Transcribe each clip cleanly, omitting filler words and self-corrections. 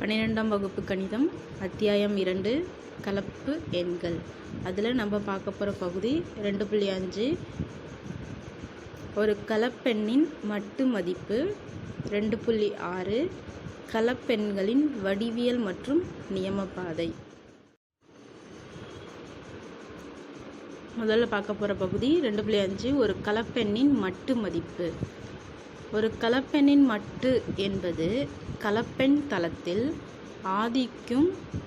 12ஆம் வகுப்பு கணிதம் அத்தியாயம் 2 கலப்பு எண்கள். அதில் நம்ம பார்க்க போகிற பகுதி 2.5 ஒரு கலப்பெண்ணின் மட்டு மதிப்பு. 2.6 கலப்பெண்களின் வடிவியல் மற்றும் நியமப்பாதை. முதல்ல பார்க்க போகிற பகுதி 2.5 ஒரு கலப்பெண்ணின் மட்டு மதிப்பு. ஒரு கலப்பெண்ணின் மட்டு என்பது கலப்பெண் தளத்தில் ஆதிக்கும்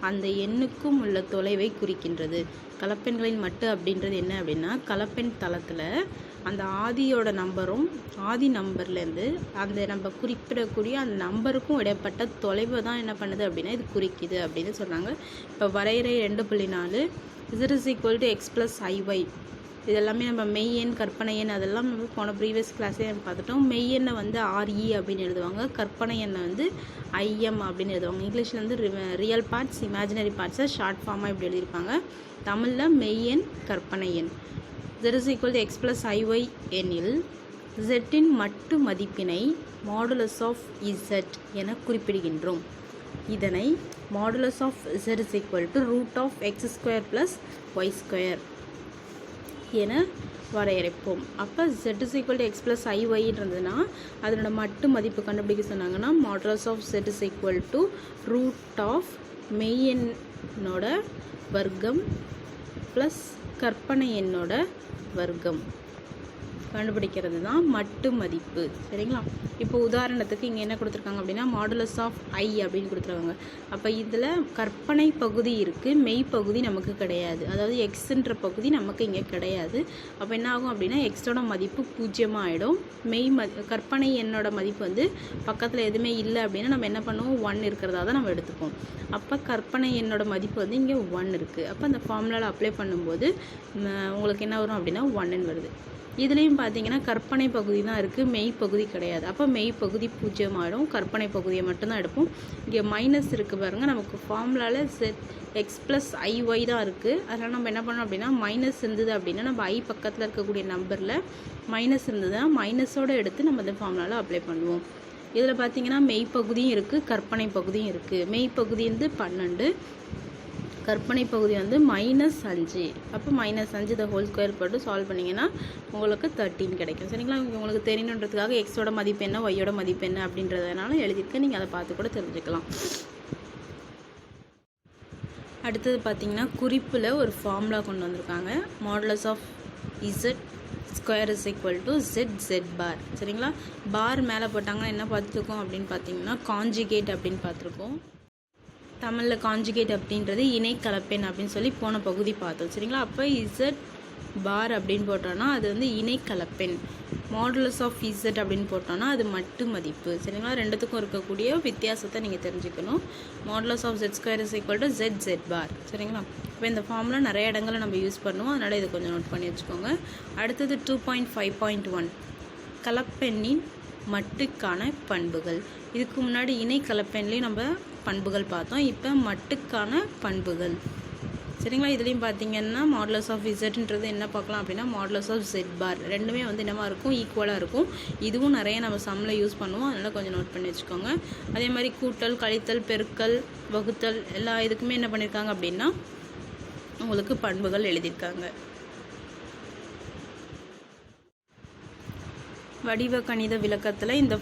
அந்த எண்ணுக்கும் உள்ள தொலைவை குறிக்கின்றது. கலப்பெண்களின் மட்டு அப்படின்றது என்ன அப்படின்னா, கலப்பெண் தளத்தில் அந்த ஆதியோட நம்பரும் ஆதி நம்பர்லேருந்து அந்த நம்ம குறிப்பிடக்கூடிய அந்த நம்பருக்கும் இடைப்பட்ட தொலைவை தான் என்ன பண்ணுது அப்படின்னா இது குறிக்குது அப்படின்னு சொன்னாங்க. இப்போ வரையறை 2.4 z = x + iy. இதெல்லாமே நம்ம மெய் எண், கற்பனை எண் அதெல்லாம் நம்ம போன ப்ரீவியஸ் கிளாஸே நம்ம பார்த்துட்டோம். மெய் எண்ணை வந்து RE அப்படின்னு எழுதுவாங்க, கற்பனை எண்ணை வந்து IM அப்படின்னு எழுதுவாங்க. இங்கிலீஷில் வந்து ரியல் பார்ட்ஸ், இமேஜினரி பார்ட்ஸை ஷார்ட் ஃபார்மாக இப்படி எழுதியிருப்பாங்க. தமிழில் மெய் எண், கற்பனை எண். z = x + iy எனில் z-இன் மட்டு மதிப்பினை மாடுலஸ் ஆஃப் z என குறிப்பிடுகின்றோம். இதனை modulus of z = √(x² + y²) என வரையறைப்போம். அப்போ z = x + iy இருந்ததுன்னா அதனோட மட்டு மதிப்பு கண்டுபிடிக்க சொன்னாங்கன்னா மாடுலஸ் ஆஃப் z = மெய் எண்ணோட வர்க்கம் ப்ளஸ் கற்பனை எண்ணோட வர்க்கம் கண்டுபிடிக்கிறது தான் மட்டு மதிப்பு. சரிங்களா? இப்போ உதாரணத்துக்கு இங்கே என்ன கொடுத்துருக்காங்க அப்படின்னா மாடுலஸ் ஆஃப் i அப்படின்னு கொடுத்துருக்காங்க. அப்போ இதில் கற்பனை பகுதி இருக்குது, மெய் பகுதி நமக்கு கிடையாது. அதாவது எக்ஸுன்ற பகுதி நமக்கு இங்கே கிடையாது. அப்போ என்ன ஆகும் அப்படின்னா எக்ஸோட மதிப்பு 0 ஆகிடும். கற்பனை எண்ணோட மதிப்பு வந்து பக்கத்தில் எதுவுமே இல்லை அப்படின்னா நம்ம என்ன பண்ணுவோம், 1 இருக்கிறதா தான் நம்ம எடுத்துப்போம். அப்போ கற்பனை எண்ணோட மதிப்பு வந்து இங்கே 1 இருக்குது. அப்போ அந்த ஃபார்முலாவில் அப்ளை பண்ணும்போது உங்களுக்கு என்ன வரும் அப்படின்னா 1 வருது. இதுலேயும் பார்த்தீங்கன்னா கற்பனை பகுதி தான் இருக்குது, மெய் பகுதி கிடையாது. அப்போ மெய் பகுதி 0 ஆகிடும், கற்பனை பகுதியை மட்டும்தான் எடுப்போம். இங்கே மைனஸ் இருக்குது பாருங்கள், நமக்கு ஃபார்முலாவில் x + iy தான் இருக்குது. அதனால் நம்ம என்ன பண்ணோம் அப்படின்னா மைனஸ் இருந்தது அப்படின்னா நம்ம i பக்கத்தில் இருக்கக்கூடிய நம்பரில் மைனஸ் இருந்ததுன்னா மைனஸோடு எடுத்து நம்ம இந்த ஃபார்முலாவில் அப்ளை பண்ணுவோம். இதில் பார்த்தீங்கன்னா மெய் பகுதியும் இருக்குது, கற்பனை பகுதியும் இருக்குது. மெய் பகுதி வந்து 12, கற்பனை பகுதி வந்து -5. அப்போ -5 the whole square போட்டு சால்வ் பண்ணிங்கன்னா உங்களுக்கு 13 கிடைக்கும். சரிங்களா? உங்களுக்கு தெரியணுன்றதுக்காக எக்ஸோட மதிப்பு என்ன, ஒய்யோட மதிப்பு என்ன அப்படின்றதுனால எழுதியிருக்கேன். நீங்கள் அதை பார்த்து கூட தெரிஞ்சுக்கலாம். அடுத்தது பார்த்தீங்கன்னா குறிப்பில் ஒரு ஃபார்முலா கொண்டு வந்திருக்காங்க. மாடுலஸ் ஆஃப் z² = z(z)பார். சரிங்களா? பார் மேலே போட்டாங்கன்னா என்ன பார்த்துருக்கோம் அப்படின்னு பார்த்தீங்கன்னா காஞ்சுகேட் அப்படின்னு பார்த்துருக்கோம். தமிழில் காஞ்சுகேட் அப்படின்றது இணை கலப்பெண் அப்படின்னு சொல்லி போன பகுதி பார்த்தோம். சரிங்களா? அப்போ z பார் அப்படின்னு போட்டோன்னா அது வந்து இணை கலப்பெண். மாடுலஸ் ஆஃப் z அப்படின்னு போட்டோன்னா அது மட்டு மதிப்பு. சரிங்களா? ரெண்டுத்துக்கும் இருக்கக்கூடிய வித்தியாசத்தை நீங்கள் தெரிஞ்சுக்கணும். மாடுலஸ் ஆஃப் z² = z(z)பார். சரிங்களா? இப்போ இந்த ஃபார்முலா நிறைய இடங்களில் நம்ம யூஸ் பண்ணுவோம், அதனால் இதை கொஞ்சம் நோட் பண்ணி வச்சுக்கோங்க. அடுத்தது 2.5.1 கலப்பெண்ணின் மட்டுக்கான பண்புகள். இதுக்கு முன்னாடி இணை கலப்பெண்லேயும் நம்ம பண்புகள் பார்த்தோம், இப்போ மட்டுக்கான பண்புகள். சரிங்களா? இதுலேயும் பார்த்தீங்கன்னா மாடுலஸ் ஆஃப் z என்ன பார்க்கலாம் அப்படின்னா மாடுலஸ் ஆஃப் z பார். ரெண்டுமே வந்து என்னமா இருக்கும், ஈக்குவலாக இருக்கும். இதுவும் நிறைய நம்ம சம்மில் யூஸ் பண்ணுவோம், அதனால் கொஞ்சம் நோட் பண்ணி வச்சுக்கோங்க. அதே மாதிரி கூட்டல், கழித்தல், பெருக்கல், வகுத்தல் எல்லா இதுக்குமே என்ன பண்ணியிருக்காங்க அப்படின்னா உங்களுக்கு பண்புகள் எழுதியிருக்காங்க. வடிவ கணித விளக்கத்தில் இந்த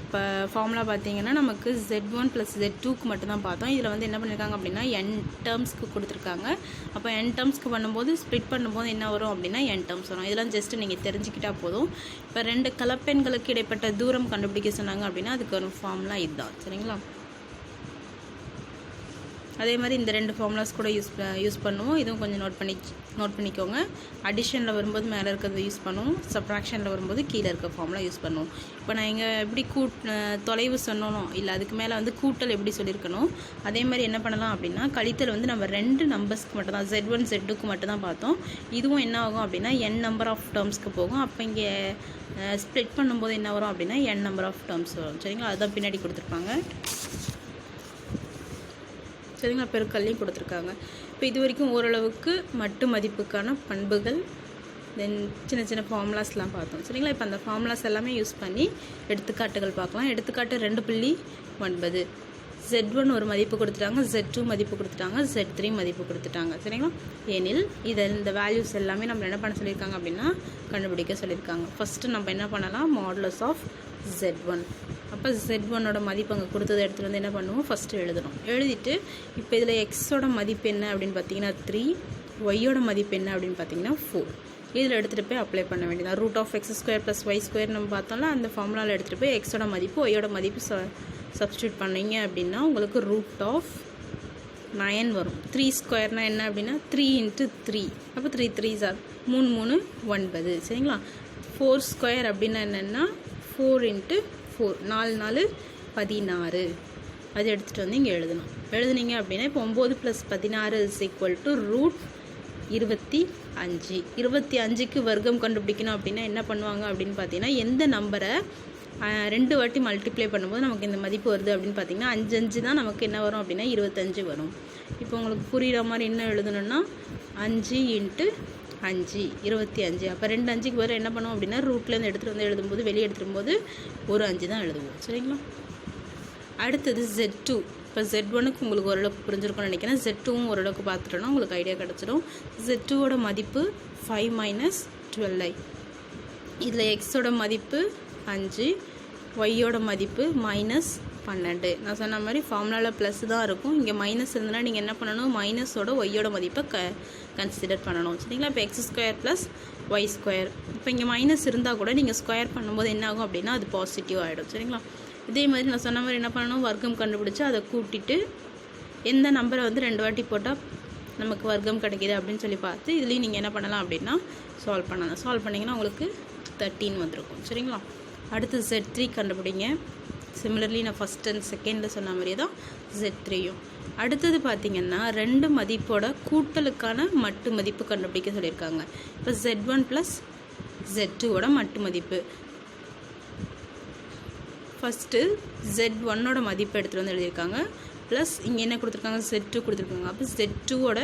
ஃபார்முலா பார்த்தீங்கன்னா நமக்கு z1 + z2க்கு மட்டும்தான் பார்த்தோம். இதில் வந்து என்ன பண்ணியிருக்காங்க அப்படின்னா n டேர்ம்ஸ்க்கு கொடுத்துருக்காங்க. அப்போ n டேர்ம்ஸ்க்கு பண்ணும்போது ஸ்ப்ளிட் பண்ணும்போது என்ன வரும் அப்படின்னா n டேர்ம்ஸ் வரும். இதெல்லாம் ஜஸ்ட்டு நீங்கள் தெரிஞ்சுக்கிட்டால் போதும். இப்போ 2 கலப்பெண்களுக்கு இடைப்பட்ட தூரம் கண்டுபிடிக்க சொன்னாங்க அப்படின்னா அதுக்கு ஒரு ஃபார்முலா இதுதான். சரிங்களா? அதே மாதிரி இந்த 2 ஃபார்முலாஸ் கூட யூஸ் பண்ணுவோம். இதுவும் கொஞ்சம் நோட் பண்ணிக்கோங்க. அடிஷனில் வரும்போது மேலே இருக்கிறத யூஸ் பண்ணுவோம், சப்ராக்ஷனில் வரும்போது கீழே இருக்க ஃபார்முலா யூஸ் பண்ணுவோம். இப்போ நான் இங்கே எப்படி தொலைவு சொன்னோம் இல்லை, அதுக்கு மேலே வந்து கூட்டல் எப்படி சொல்லியிருக்கணும், அதே மாதிரி என்ன பண்ணலாம் அப்படின்னா கழித்தல் வந்து நம்ம 2 நம்பர்ஸ்க்கு மட்டும் தான், z1 z2க்கு மட்டும் தான் பார்த்தோம். இதுவும் என்ன ஆகும் அப்படின்னா n நம்பர் ஆஃப் டேர்ம்ஸ்க்கு போகும். அப்போ இங்கே ஸ்ப்ளிட் பண்ணும்போது என்ன வரும் அப்படின்னா n நம்பர் ஆஃப் டேர்ம்ஸ் வரும். சரிங்களா? அதுதான் பின்னாடி கொடுத்துருப்பாங்க. சரிங்களா? பெருக்கல்லையும் கொடுத்துருக்காங்க. இப்போ இது வரைக்கும் ஓரளவுக்கு மட்டு மதிப்புக்கான பண்புகள், தென் சின்ன சின்ன ஃபார்முலாஸ்லாம் பார்த்தோம். சரிங்களா? இப்போ அந்த ஃபார்முலாஸ் எல்லாமே யூஸ் பண்ணி எடுத்துக்காட்டுகள் பார்க்கலாம். எடுத்துக்காட்டு 2.9 Z1 ஒரு மதிப்பு கொடுத்துட்டாங்க, Z2 மதிப்பு கொடுத்துட்டாங்க, Z3 மதிப்பு கொடுத்துட்டாங்க. சரிங்களா? எனில் இந்த வேல்யூஸ் எல்லாமே நம்ம என்ன பண்ண சொல்லியிருக்காங்க அப்படின்னா கண்டுபிடிக்க சொல்லியிருக்காங்க. ஃபஸ்ட்டு நம்ம என்ன பண்ணலாம், மாடுலஸ் ஆஃப் Z1. அப்போ Z1ஓட மதிப்பு அங்கே கொடுத்ததை எடுத்துகிட்டு வந்து என்ன பண்ணுவோம், ஃபஸ்ட்டு எழுதணும். எழுதிட்டு இப்போ இதில் எக்ஸோட மதிப்பு என்ன அப்படின்னு பார்த்தீங்கன்னா 3, ஒய்யோட மதிப்பு என்ன அப்படின்னு பார்த்தீங்கன்னா 4. இதில் எடுத்துகிட்டு போய் அப்ளை பண்ண வேண்டியது. ரூட் ஆஃப் x² + y² நம்ம பார்த்தோம்ல, அந்த ஃபார்முலாவில் எடுத்துகிட்டு போய் எக்ஸோட மதிப்பு ஒய்யோட மதிப்பு சப்ஸ்டியூட் பண்ணிங்க அப்படின்னா உங்களுக்கு ரூட் ஆஃப் 9 வரும். 3² என்ன அப்படின்னா 3 × 3. அப்போ 3 3s are 3 3 9. சரிங்களா? 4² அப்படின்னா என்னென்னா 4 × 4, 4 4 16. அது எடுத்துகிட்டு வந்து இங்கே எழுதணும். எழுதுனீங்க அப்படின்னா இப்போ 9 + 16 = ரூட் 25. 25க்கு வர்க்கம் கண்டுபிடிக்கணும் அப்படின்னா என்ன பண்ணுவாங்க அப்படின்னு பார்த்தீங்கன்னா, எந்த நம்பரை 2 வாட்டி மல்டிப்ளை பண்ணும்போது நமக்கு இந்த மதிப்பு வருது அப்படின்னு பார்த்தீங்கன்னா 5 5 தான் நமக்கு என்ன வரும் அப்படின்னா 25 வரும். இப்போ உங்களுக்கு புரிகிற மாதிரி என்ன எழுதணும்னா 5 × 5 25. அப்போ 2 5க்கு வர என்ன பண்ணுவோம் அப்படின்னா ரூட்லேருந்து எடுத்துகிட்டு வந்து எழுதும்போது வெளியே எடுத்துரும்போது ஒரு 5 தான் எழுதுவோம். சரிங்களா? அடுத்தது Z2. இப்போ Z1க்கு உங்களுக்கு ஓரளவுக்கு புரிஞ்சிருக்கும்னு நினைக்கிறேன். Z2வும் ஓரளவுக்கு பார்த்துட்டோன்னா உங்களுக்கு ஐடியா கிடச்சிடும். Z2ஓட மதிப்பு 5 - 12i. இதில் எக்ஸோட மதிப்பு 5, ஒய்யோட மதிப்பு -12. நான் சொன்ன மாதிரி ஃபார்முலாவில் ப்ளஸ் தான் இருக்கும். இங்கே மைனஸ் இருந்ததுன்னா நீங்கள் என்ன பண்ணணும், மைனஸோட ஒய்யோட மதிப்பை கன்சிடர் பண்ணணும். சரிங்களா? இப்போ x² + y². இப்போ இங்கே மைனஸ் இருந்தால் கூட நீங்கள் ஸ்கொயர் பண்ணும்போது என்ன ஆகும் அப்படின்னா அது பாசிட்டிவ் ஆகிடும். சரிங்களா? இதே மாதிரி நான் சொன்ன மாதிரி என்ன பண்ணணும், வர்க்கம் கண்டுபிடிச்சி அதை கூட்டிட்டு எந்த நம்பரை வந்து 2 வாட்டி போட்டால் நமக்கு வர்க்கம் கிடைக்கிது அப்படின்னு சொல்லி பார்த்து இதுலேயும் நீங்கள் என்ன பண்ணலாம் அப்படின்னா சால்வ் பண்ணலாம். சால்வ் பண்ணிங்கன்னா உங்களுக்கு 13 வந்திருக்கும். சரிங்களா? அடுத்து Z3 கண்டுபிடிங்க. சிமிலர்லி நான் ஃபஸ்ட் அண்ட் செகண்டில் சொன்ன மாதிரியே தான் Z3யும். அடுத்தது பார்த்திங்கன்னா 2 மதிப்போட கூட்டலுக்கான மட்டு மதிப்பு கண்டுபிடிக்க சொல்லியிருக்காங்க. இப்போ Z1 + Z2ஓட மட்டு மதிப்பு. ஃபஸ்ட்டு Z1ஓட மதிப்பு எடுத்துகிட்டு வந்து எழுதியிருக்காங்க, ப்ளஸ் இங்கே என்ன கொடுத்துருக்காங்க, Z2 கொடுத்துருக்காங்க. அப்போ Z2ஓட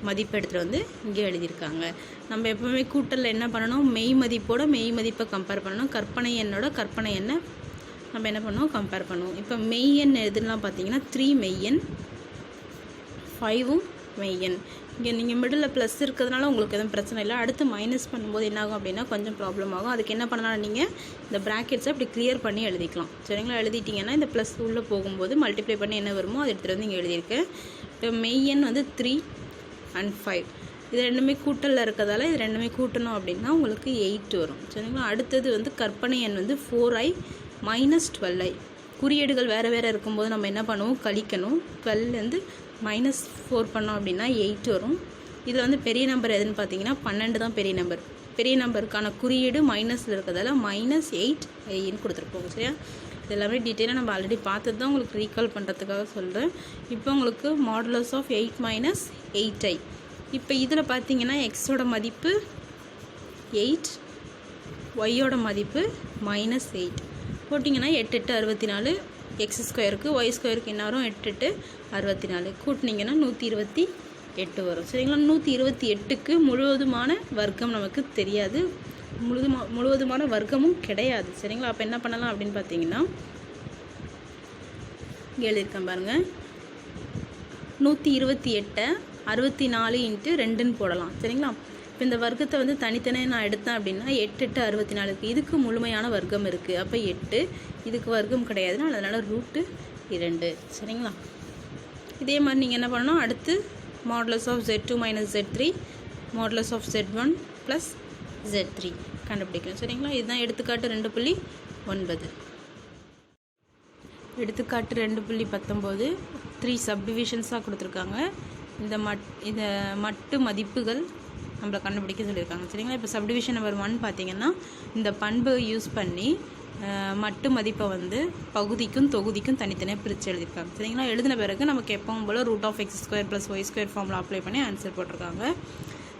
மதிப்பு எடுத்துகிட்டு வந்து இங்கே எழுதியிருக்காங்க. நம்ம எப்போவுமே கூட்டலில் என்ன பண்ணணும், மெய் மதிப்போட மெய் மதிப்பை கம்பேர் பண்ணணும், கற்பனை எண்ணோட கற்பனை எண்ணை நம்ம என்ன பண்ணுவோம், கம்பேர் பண்ணுவோம். இப்போ மெய் எண் எதுலாம் பார்த்தீங்கன்னா 3 மெய்யெண், 5ம் மெய்யெண். இங்கே நீங்கள் மிடில் ப்ளஸ் இருக்கிறதுனால உங்களுக்கு எதுவும் பிரச்சனை இல்லை. அடுத்து மைனஸ் பண்ணும்போது என்ன ஆகும் அப்படின்னா கொஞ்சம் ப்ராப்ளம் ஆகும். அதுக்கு என்ன பண்ணலாம், நீங்கள் இந்த ப்ராக்கெட்ஸை அப்படி கிளியர் பண்ணி எழுதிக்கலாம். சரிங்களா? எழுதிட்டிங்கன்னா இந்த ப்ளஸ் உள்ளே போகும்போது மல்டிப்ளை பண்ணி என்ன வருமோ அதை எடுத்துகிட்டு வந்து இங்கே எழுதியிருக்கேன். இப்போ மெய்யெண் வந்து 3 and 5. இது ரெண்டுமே கூட்டலில் இருக்கிறதால இது ரெண்டுமே கூட்டணும் அப்படின்னா உங்களுக்கு 8 வரும். சரிங்களா? அடுத்தது வந்து கற்பனை எண் வந்து 4i - 12i. குறியீடுகள் வேறு வேறு இருக்கும்போது நம்ம என்ன பண்ணுவோம், கழிக்கணும். 12லேருந்து -4 பண்ணோம் அப்படின்னா 8 வரும். இதில் வந்து பெரிய நம்பர் எதுன்னு பார்த்தீங்கன்னா 12 தான் பெரிய நம்பர். பெரிய நம்பருக்கான குறியீடு மைனஸில் இருக்கிறதால -8iன்னு கொடுத்துருப்போம். சரியா? இது எல்லாமே டீட்டெயிலாக நம்ம ஆல்ரெடி பார்த்தது தான், உங்களுக்கு ரீகால் பண்ணுறதுக்காக சொல்கிறேன். இப்போ உங்களுக்கு மாடுலஸ் ஆஃப் 8 - 8i. இப்போ இதில் பார்த்தீங்கன்னா எக்ஸோட மதிப்பு 8, ஒய்யோட மதிப்பு -8 போட்டிங்கன்னா 8 8 64. x²க்கு y²க்கு என்ன வரும், 8 8 64. கூட்டினீங்கன்னா 128 வரும். சரிங்களா? 128க்கு முழுவதுமான வர்க்கம் நமக்கு தெரியாது, முழுவதுமான வர்க்கமும் கிடையாது. சரிங்களா? அப்போ என்ன பண்ணலாம் அப்படின்னு பார்த்தீங்கன்னா இங்கே எழுதியிருக்கேன் பாருங்கள், 128 64 × 2ன்னு போடலாம். சரிங்களா? இப்போ இந்த வர்க்கத்தை வந்து தனித்தனியாக நான் எடுத்தேன் அப்படின்னா 8 8 64. இதுக்கு முழுமையான வர்க்கம் இருக்குது. அப்போ 8, இதுக்கு வர்க்கம் கிடையாதுன்னா அதனால் √2. சரிங்களா? இதே மாதிரி நீங்கள் என்ன பண்ணணும், அடுத்து modulus of Z2 - Z3, modulus of Z1 + Z3 கண்டுபிடிக்கணும். சரிங்களா? இதுதான் எடுத்துக்காட்டு 2.9. எடுத்துக்காட்டு 2.19 3 சப்டிவிஷன்ஸாக கொடுத்துருக்காங்க. இந்த மட்டு மதிப்புகள் நம்மளை கண்டுபிடிக்க சொல்லியிருக்காங்க. சரிங்களா? இப்போ சப்டிவிஷன் நம்பர் 1 பார்த்தீங்கன்னா இந்த பண்பை யூஸ் பண்ணி மட்டு மதிப்பை வந்து பகுதிக்கும் தொகுதிக்கும் தனித்தனியாக பிரித்து எழுதியிருக்காங்க. சரிங்களா? எழுதின பிறகு நமக்கு எப்பவும் போல் √(x² + y² ஃபார்முலா அப்ளை பண்ணி ஆன்சர் போட்டிருக்காங்க.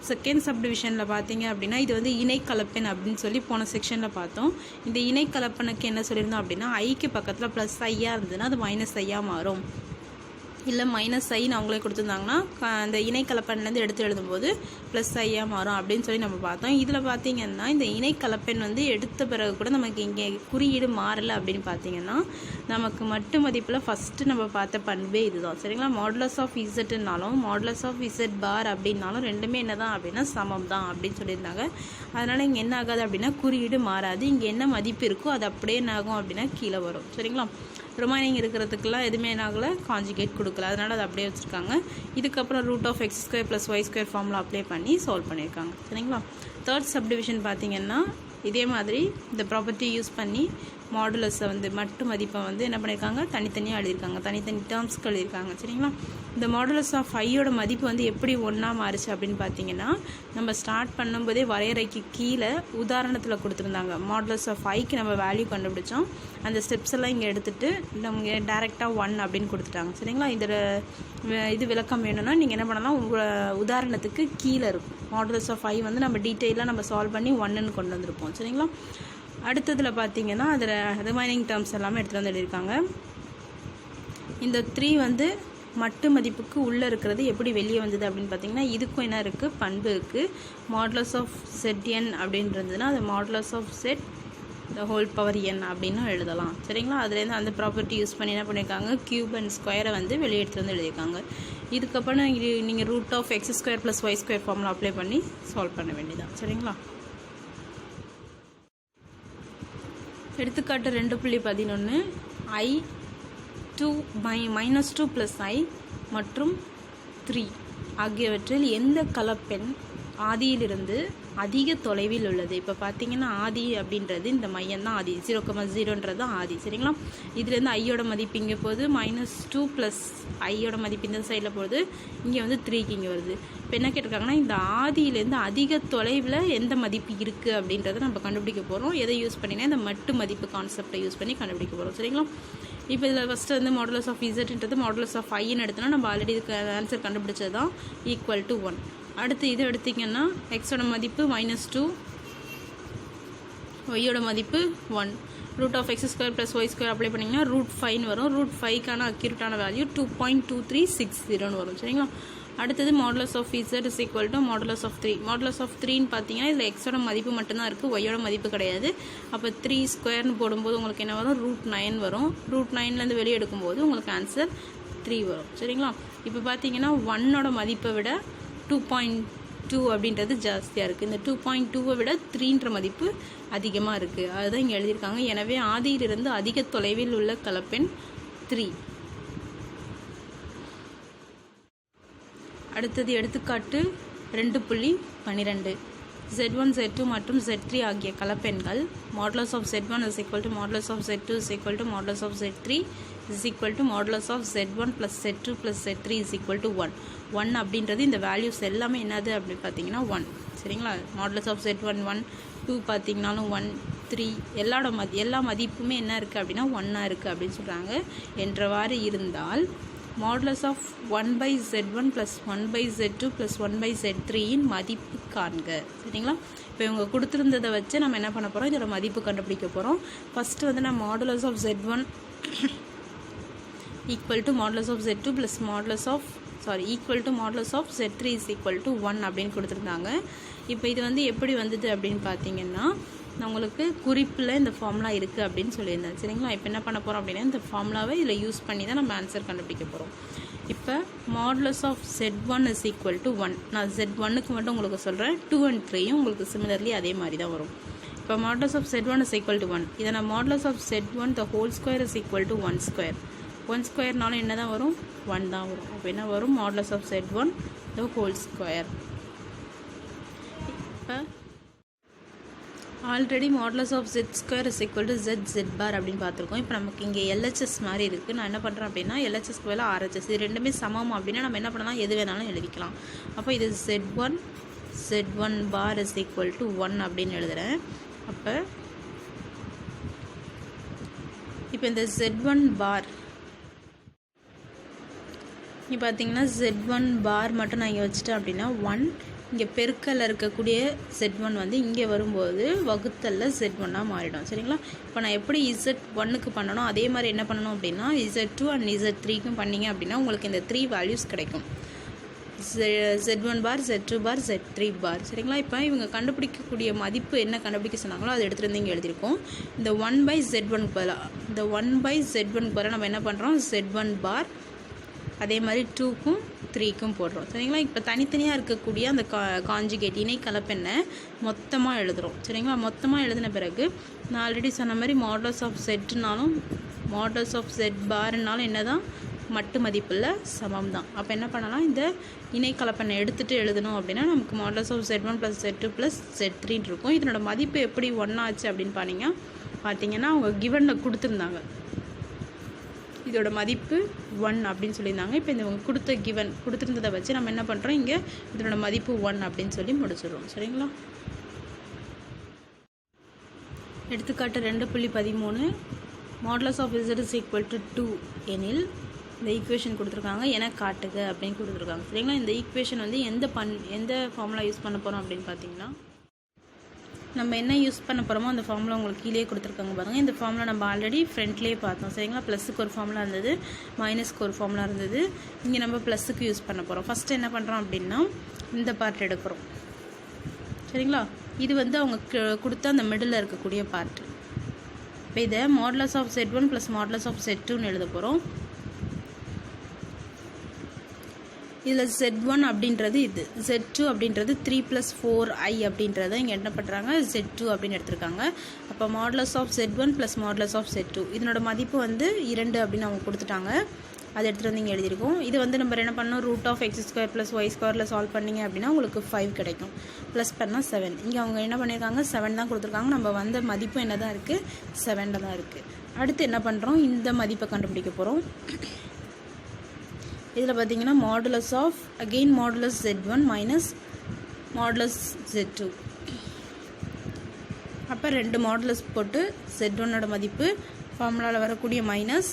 செகண்ட் சப்டிவிஷனில் பார்த்தீங்க அப்படின்னா இது வந்து இணை கலப்பெண் அப்படின்னு சொல்லி போன செக்ஷனில் பார்த்தோம். இந்த இணை கலப்பெண்ணுக்கு என்ன சொல்லியிருந்தோம் அப்படின்னா ஐக்கு பக்கத்தில் +i இருந்ததுன்னா அது -i மாறும். இல்லை மைனஸ் ஐன்னு அவங்களே கொடுத்துருந்தாங்கன்னா அந்த இணை கலப்பெண்லேருந்து எடுத்து எழுதும்போது ப்ளஸ் ஐயாக மாறும் அப்படின்னு சொல்லி நம்ம பார்த்தோம். இதில் பார்த்திங்கன்னா இந்த இணை கலப்பெண் வந்து எடுத்த பிறகு கூட நமக்கு இங்கே குறியீடு மாறலை அப்படின்னு பார்த்திங்கன்னா நமக்கு மட்டு மதிப்பில் ஃபஸ்ட்டு நம்ம பார்த்த பண்பே இதுதான். சரிங்களா? மாடுலஸ் ஆஃப் இசட்னாலும் மாடுலஸ் ஆஃப் இசட் பார் அப்படின்னாலும் ரெண்டுமே என்ன தான் அப்படின்னா சமம் தான் அப்படின்னு சொல்லியிருந்தாங்க. அதனால் இங்கே என்ன ஆகாது அப்படின்னா குறியீடு மாறாது. இங்கே என்ன மதிப்பு இருக்கோ அது அப்படியே என்ன ஆகும் அப்படின்னா கீழே வரும். சரிங்களா? ரிமைனிங் இருக்கிறதுக்கெல்லாம் எதுவுமே என்னாகலை, காஞ்சுகேட் கொடுக்கல. அதனால் அது அப்படியே வச்சுருக்காங்க. இதுக்கப்புறம் root of x square plus y square formula apply பண்ணி சால்வ் பண்ணியிருக்காங்க. சரிங்களா? தேர்ட் சப்டிவிஷன் பார்த்திங்கன்னா இதே மாதிரி இந்த ப்ராப்பர்ட்டி யூஸ் பண்ணி மாடுலஸை வந்து மட்டு மதிப்பை வந்து என்ன பண்ணியிருக்காங்க, தனித்தனியாக எழுதியிருக்காங்க, தனித்தனி டேர்ம்ஸ்க்கு எழுதியிருக்காங்க. சரிங்களா? இந்த மாடுலஸ் ஆஃப் ஐயோட மதிப்பு வந்து எப்படி ஒன்றா மாறுச்சு அப்படின்னு பார்த்தீங்கன்னா நம்ம ஸ்டார்ட் பண்ணும்போதே வரையறைக்கு கீழே உதாரணத்தில் கொடுத்துருந்தாங்க. மாடுலஸ் ஆஃப் ஐக்கு நம்ம வேல்யூ கண்டுபிடிச்சோம். அந்த ஸ்டெப்ஸ் எல்லாம் இங்கே எடுத்துகிட்டு நம்ம டேரெக்டாக 1 அப்படின்னு கொடுத்துட்டாங்க. சரிங்களா? இது விளக்கம் வேணும்னா நீங்கள் என்ன பண்ணலாம், உங்கள் உதாரணத்துக்கு கீழே இருக்கும். மாடுலஸ் ஆஃப் ஐ வந்து நம்ம டீட்டெயிலாக நம்ம சால்வ் பண்ணி 1ன்னு கொண்டு வந்திருப்போம். சரிங்களா? அடுத்ததில் பார்த்தீங்கன்னா அதில் ரிமைனிங் டேர்ம்ஸ் எல்லாமே எடுத்துகிட்டு வந்து எழுதியிருக்காங்க. இந்த 3 வந்து மட்டு மதிப்புக்கு உள்ளே இருக்கிறது எப்படி வெளியே வந்தது அப்படின்னு பார்த்தீங்கன்னா இதுக்கும் என்ன இருக்குது, பண்பு இருக்குது. மாடுலஸ் ஆஃப் செட் என் அப்படின்றதுனா அது modulus of set the whole power n அப்படின்னு எழுதலாம். சரிங்களா? அதுலேருந்து அந்த ப்ராப்பர்ட்டி யூஸ் பண்ணி என்ன பண்ணியிருக்காங்க, கியூப் அண்ட் ஸ்கொயரை வந்து வெளியே எடுத்துகிட்டு வந்து எழுதியிருக்காங்க. இதுக்கப்புறம் நீங்கள் root of x square plus y square formula apply பண்ணி சால்வ் பண்ண வேண்டியதான். சரிங்களா? எடுத்துக்காட்டு 2.11 i2 -2 + i மற்றும் 3 ஆகியவற்றில் எந்த கலப்பெண் ஆதியிலிருந்து அதிக தொலைவில் உள்ளது. இப்போ பார்த்தீங்கன்னா ஆதி அப்படின்றது இந்த மையம் தான் ஆதி, 0,0ன்றது தான் ஆதி. சரிங்களா? இதுலேருந்து ஐயோட மதிப்பு இங்கே போகுது, -2 + ஐயோட மதிப்பு இந்த சைடில் போகுது, இங்கே வந்து 3க்கு இங்கே வருது. இப்போ என்ன கேட்டிருக்காங்கன்னா இந்த ஆதியிலேருந்து அதிக தொலைவில் எந்த மதிப்பு இருக்குது அப்படின்றத நம்ம கண்டுபிடிக்க போகிறோம். எதை யூஸ் பண்ணினா இந்த மட்டு மதிப்பு கான்செப்டை யூஸ் பண்ணி கண்டுபிடிக்க போகிறோம். சரிங்களா? இப்போ இதில் ஃபஸ்ட்டு வந்து மாடுலஸ் ஆஃப் இசட்ன்றது மாடுலஸ் ஆஃப் ஐன்னு எடுத்தோன்னா நம்ம ஆல்ரெடி இதுக்கு ஆன்சர் கண்டுபிடிச்சது தான் = 1. அடுத்து இது எடுத்திங்கன்னா எக்ஸோட மதிப்பு -2, ஒய்யோட மதிப்பு 1. Root of x square plus y square apply பண்ணிங்கன்னா √5 வரும். √5க்கான அக்யூரேட்டான வேல்யூ 2.2360 வரும். சரிங்களா? அடுத்தது modulus of Z = modulus of 3. Modulus of 3ன்னு பார்த்தீங்கன்னா இதில் எக்ஸோட மதிப்பு மட்டும்தான் இருக்குது, ஒய்யோட மதிப்பு கிடையாது. அப்போ 3 ஸ்கொயர்னு போடும்போது உங்களுக்கு என்ன வரும், √9 வரும். √9லேருந்து வெளியே எடுக்கும்போது உங்களுக்கு ஆன்சர் 3 வரும். சரிங்களா? இப்போ பார்த்தீங்கன்னா 1ஓட மதிப்பை விட 2.2 அப்படின்றது ஜாஸ்தியாக இருக்குது. இந்த 2.2வை விட 3ன்ற மதிப்பு அதிகமாக இருக்குது. அதுதான் இங்கே எழுதியிருக்காங்க. எனவே ஆதியிலிருந்து அதிக தொலைவில் உள்ள கலப்பெண் 3. அடுத்தது எடுத்துக்காட்டு 2.12 Z1 Z2 மற்றும் Z3 ஆகிய கலப்பெண்கள் modulus of Z1 = modulus of Z2 = modulus of Z3 = modulus of Z1 + Z2 + Z3 = 1 அப்படின்றது இந்த வேல்யூஸ் எல்லாமே என்னது அப்படி பார்த்தீங்கன்னா 1. சரிங்களா? மாடுலஸ் ஆஃப் Z1 1, 2 பார்த்தீங்கன்னாலும் 1, 3 எல்லா மதிப்புமே என்ன இருக்குது அப்படின்னா 1ஆக இருக்குது அப்படின்னு சொல்கிறாங்க. என்றவாறு இருந்தால் modulus of 1/Z1 + 1/Z2 + 1/Z3 மதிப்பு காண்க. சரிங்களா? இப்போ இவங்க கொடுத்துருந்ததை வச்சு நம்ம என்ன பண்ண போகிறோம், இதோட மதிப்பு கண்டுபிடிக்க போகிறோம். ஃபஸ்ட்டு வந்து நான் modulus of Z1 = modulus of Z2 + modulus of modulus of Z3 = 1 அப்படின்னு கொடுத்துருந்தாங்க. இப்போ இது வந்து எப்படி வந்தது அப்படின்னு பார்த்தீங்கன்னா நான் உங்களுக்கு குறிப்பில் இந்த ஃபார்முலா இருக்குது அப்படின்னு சொல்லியிருந்தேன். சரிங்களா? இப்போ என்ன பண்ண போகிறோம் அப்படின்னா இந்த ஃபார்முலாவை இதில் யூஸ் பண்ணி தான் நம்ம ஆன்சர் கண்டுபிடிக்க போகிறோம். இப்போ மாடுலஸ் ஆஃப் Z1 = 1. நான் Z1க்கு மட்டும் உங்களுக்கு சொல்கிறேன். 2 and 3யும் உங்களுக்கு சிமிலர்லி அதே மாதிரி தான் வரும். இப்போ மாடுலஸ் ஆஃப் Z1 = 1. இதை நான் modulus of Z1 the whole square = 1 square. 1 ஸ்கொயர்னாலும் என்ன தான் வரும், 1 தான் வரும். அப்போ என்ன வரும், modulus of Z1 the whole square. இப்போ already modulus of Z² = Z bar அப்படின்னு பார்த்துருக்கோம். இப்போ நமக்கு இங்கே LHS மாதிரி இருக்குது. நான் என்ன பண்ணுறேன் அப்படின்னா LHSக்கு பதிலாக RHS இது ரெண்டுமே சமம் அப்படின்னா நம்ம என்ன பண்ணலாம், எது வேணாலும் எழுதிக்கலாம். அப்போ இது Z1 பார் = 1 அப்படின்னு எழுதுகிறேன். அப்போ இந்த Z1 பார் இங்கே பார்த்தீங்கன்னா Z1 பார் மட்டும் நான் இங்கே வச்சுட்டேன் அப்படின்னா 1, இங்கே பெருக்கல்ல இருக்கக்கூடிய Z1 வந்து இங்கே வரும்போது வகுத்தல்ல Z1 மாறிடும். சரிங்களா? இப்போ நான் எப்படி Z1க்கு பண்ணணும் அதே மாதிரி என்ன பண்ணணும் அப்படின்னா Z2 அண்ட் Z3க்கும் பண்ணிங்க அப்படின்னா உங்களுக்கு இந்த 3 வேல்யூஸ் கிடைக்கும். Z1 பார், Z2 பார், Z3 பார். சரிங்களா? இப்போ இவங்க கண்டுபிடிக்கக்கூடிய மதிப்பு என்ன கண்டுபிடிக்க சொன்னாங்களோ அதை எடுத்துகிட்டு வந்து இங்கே எழுதியிருக்கோம். இந்த 1/Z1 பதிலாக இந்த 1/Z1 பதிலாக நம்ம என்ன பண்ணுறோம், Z1 பார் அதே மாதிரி 2க்கும் 3க்கும் போடுறோம். சரிங்களா? இப்போ தனித்தனியாக இருக்கக்கூடிய அந்த காஞ்சுகேட் இணை கலப்பெண்ணை மொத்தமாக எழுதுகிறோம். சரிங்களா? மொத்தமாக எழுதின பிறகு நான் ஆல்ரெடி சொன்ன மாதிரி modulus of Z modulus of Z பார்னாலும் என்ன தான் மட்டு மதிப்பில் சமம் தான். அப்போ என்ன பண்ணலாம், இந்த இணை கலப்பெண்ணை எடுத்துகிட்டு எழுதணும் அப்படின்னா நமக்கு modulus of Z1 + Z2 + Z3 இருக்கும். இதனோட மதிப்பு எப்படி 1 ஆச்சு அப்படின்னு பார்த்தீங்கன்னா அவங்க கிவனில் கொடுத்துருந்தாங்க. இதோட மதிப்பு 1 அப்படின்னு சொல்லியிருந்தாங்க. இப்போ இவங்க கொடுத்துருந்ததை வச்சு நம்ம என்ன பண்ணுறோம், இங்கே இதனோட மதிப்பு 1 அப்படின்னு சொல்லி முடிச்சிடுறோம். சரிங்களா? எடுத்துக்காட்டு 2.13 மாடலஸ் ஆஃப் Z = 2 எனில் இந்த ஈக்குவேஷன் கொடுத்துருக்காங்க என காட்டுக அப்படின்னு கொடுத்துருக்காங்க. சரிங்களா? இந்த ஈக்குவேஷன் வந்து எந்த ஃபார்முலா யூஸ் பண்ண போகிறோம் அப்படின்னு பார்த்தீங்கன்னா நம்ம என்ன யூஸ் பண்ண போகிறோமோ அந்த ஃபார்முலா உங்களுக்கு கீழே கொடுத்துருக்காங்க பாருங்கள். இந்த ஃபார்முலா நம்ம ஆல்ரெடி ஃப்ரண்ட்லேயே பார்த்தோம். சரிங்களா? ப்ளஸுக்கு ஒரு ஃபார்முலா இருந்தது, மைனஸ்க்கு ஒரு ஃபார்முலா இருந்தது. இங்கே நம்ம ப்ளஸுக்கு யூஸ் பண்ண போகிறோம். ஃபஸ்ட்டு என்ன பண்ணுறோம் அப்படின்னா இந்த பார்ட் எடுக்கிறோம். சரிங்களா? இது வந்து அவங்க கொடுத்த அந்த மிடில் இருக்கக்கூடிய பார்ட். இப்போ இதை modulus of Z1 + modulus of Z2ன்னு எழுத போகிறோம். இதில் Z1 அப்படின்றது இது, Z2 அப்படின்றது 3 + 4i அப்படின்றத இங்கே என்ன பண்ணுறாங்க Z2 அப்படின்னு எடுத்திருக்காங்க. அப்போ modulus of Z1 + modulus of Z2 இதனோட மதிப்பு வந்து 2 அப்படின்னு அவங்க கொடுத்துட்டாங்க. அதை எடுத்துகிட்டு வந்து இங்கே எழுதியிருக்கோம். இது வந்து நம்ம என்ன பண்ணோம், √(x² + y² சால்வ் பண்ணிங்க அப்படின்னா உங்களுக்கு 5 கிடைக்கும். ப்ளஸ் பண்ணால் 7. இங்கே அவங்க என்ன பண்ணியிருக்காங்க, 7 தான் கொடுத்துருக்காங்க. நம்ம வந்த மதிப்பு என்ன தான் இருக்குது, 7 தான் இருக்குது. அடுத்து என்ன பண்ணுறோம், இந்த மதிப்பை கண்டுபிடிக்க போகிறோம். இதில் பார்த்தீங்கன்னா modulus of modulus Z1 minus modulus Z2. அப்போ 2 மாடுலஸ் போட்டு Z1ஓட மதிப்பு ஃபார்முலாவில் வரக்கூடிய மைனஸ்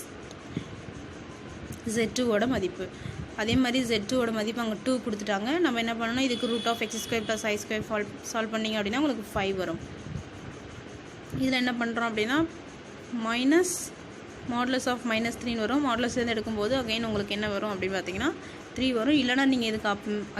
Z2ஓட மதிப்பு. அதே மாதிரி Z2ஓட மதிப்பு அங்கே 2 கொடுத்துட்டாங்க. நம்ம என்ன பண்ணணும், இதுக்கு √(x² + y² சால்வ் பண்ணிங்க அப்படின்னா உங்களுக்கு 5 வரும். இதில் என்ன பண்ணுறோம் அப்படின்னா மைனஸ் மாடலஸ் ஆஃப் -3 வரும். மாடலஸ் சேர்ந்து எடுக்கும்போது அகைன் உங்களுக்கு என்ன வரும் அப்படின்னு பார்த்தீங்கன்னா 3 வரும். இல்லைனா நீங்கள் இதுக்கு